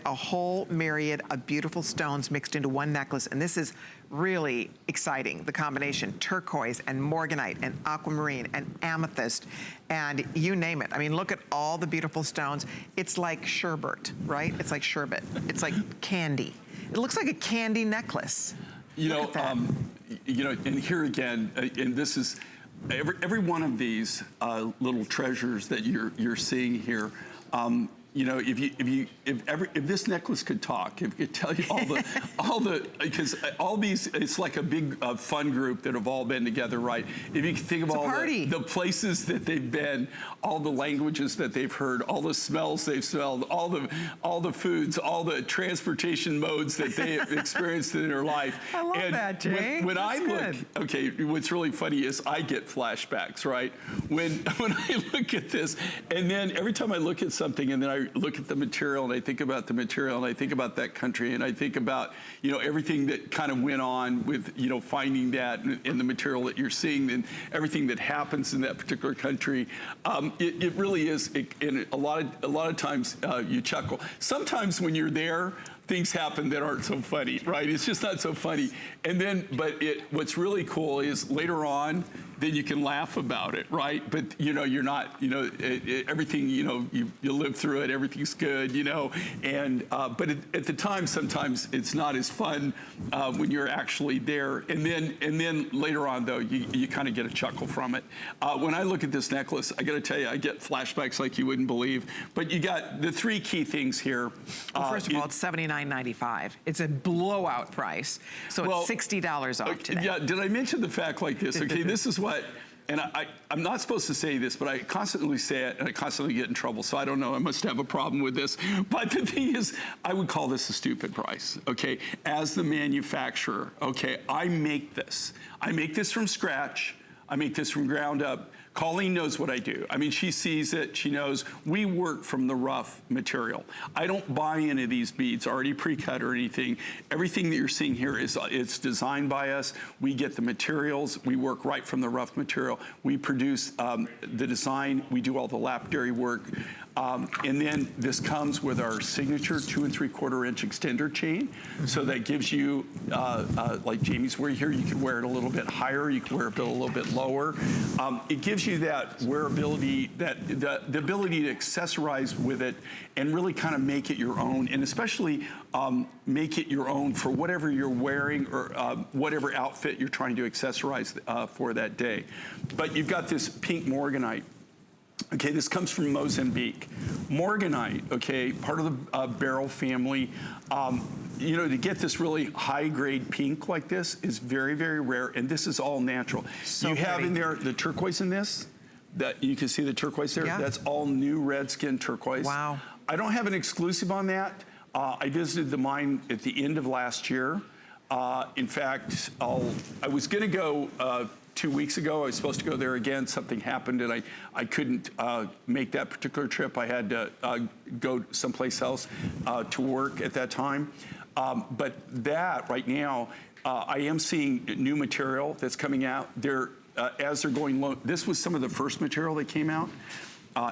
a whole myriad of beautiful stones mixed into one necklace, and this is really exciting, the combination. Turquoise and morganite and aquamarine and amethyst and you name it. I mean, look at all the beautiful stones. It's like sherbet, right? It's like sherbet. It's like candy. It looks like a candy necklace. You know, and here again, and this is, every one of these little treasures that you're seeing here, you know, if this necklace could talk, if it could tell you because all these, it's like a big fun group that have all been together, right? If you think of all the places that they've been, all the languages that they've heard, all the smells they've smelled, all the foods, all the transportation modes that they have experienced in their life. I love that, Jay. When I look, okay, what's really funny is I get flashbacks, right? When I look at this, and then every time I look at something, and then I look at the material, and I think about the material, and I think about that country, and I think about, you know, everything that kind of went on with, you know, finding that in the material that you're seeing, and everything that happens in that particular country. It really is, and a lot of times you chuckle. Sometimes when you're there, things happen that aren't so funny, right? It's just not so funny. And then, but what's really cool is later on, then you can laugh about it, right? But, you know, you're not, you know, everything, you know, you live through it, everything's good, you know, and, but at the time, sometimes it's not as fun when you're actually there. And then later on, though, you kind of get a chuckle from it. When I look at this necklace, I got to tell you, I get flashbacks like you wouldn't believe. But you got the three key things here. Well, first of all, it's $79.95. It's a blowout price, so it's $60 off today. Yeah, did I mention the fact like this? Okay, this is what, and I'm not supposed to say this, but I constantly say it, and I constantly get in trouble, so I don't know, I must have a problem with this. But the thing is, I would call this a stupid price, okay? As the manufacturer, okay, I make this. I make this from scratch. I make this from ground up. Colleen knows what I do. I mean, she sees it, she knows. We work from the rough material. I don't buy any of these beads already pre-cut or anything. Everything that you're seeing here it's designed by us. We get the materials. We work right from the rough material. We produce the design. We do all the lapidary work. And then this comes with our signature 2 3/4 inch extender chain. So that gives you, like Jamie's wearing here, you can wear it a little bit higher, you can wear it a little bit lower. It gives you that wearability, the ability to accessorize with it and really kind of make it your own, and especially make it your own for whatever you're wearing or whatever outfit you're trying to accessorize for that day. But you've got this pink morganite. Okay, this comes from Mozambique. Morganite, okay, part of the beryl family. You know, to get this really high-grade pink like this is very, very rare, and this is all natural. So you have in there the turquoise in this. That you can see the turquoise there. Yeah. That's all new red skin turquoise. Wow. I don't have an exclusive on that. I visited the mine at the end of last year. In fact, I was going to go 2 weeks ago. I was supposed to go there again. Something happened, and I couldn't make that particular trip. I had to go someplace else to work at that time. But that, right now, I am seeing new material that's coming out. As they're going low, this was some of the first material that came out.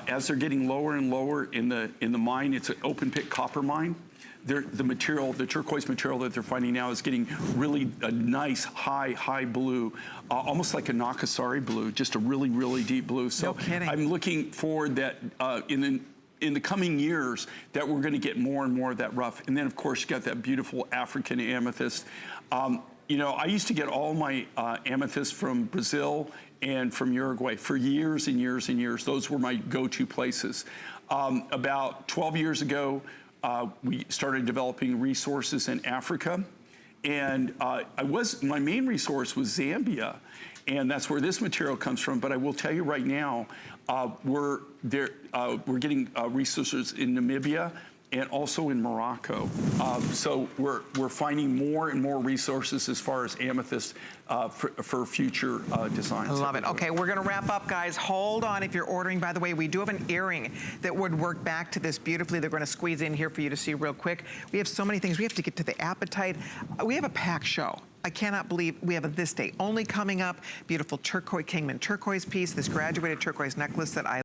As they're getting lower and lower in the mine, it's an open pit copper mine. The material, the turquoise material that they're finding now is getting really a nice high blue, almost like a Nakasari blue, just a really, really deep blue. So no kidding. I'm looking forward that in the coming years that we're going to get more and more of that rough. And then of course you got that beautiful African amethyst. You know, I used to get all my amethyst from Brazil and from Uruguay for years and years and years. Those were my go-to places. About 12 years ago, we started developing resources in Africa, and my main resource was Zambia, and that's where this material comes from. But I will tell you right now, we're getting resources in Namibia and also in Morocco. So we're finding more and more resources as far as amethyst for future designs. I love it. Okay, we're gonna wrap up, guys. Hold on if you're ordering. By the way, we do have an earring that would work back to this beautifully. They're gonna squeeze in here for you to see real quick. We have so many things. We have to get to the appetite. We have a packed show. I cannot believe we have this day only coming up. Beautiful turquoise, Kingman turquoise piece, this graduated turquoise necklace that I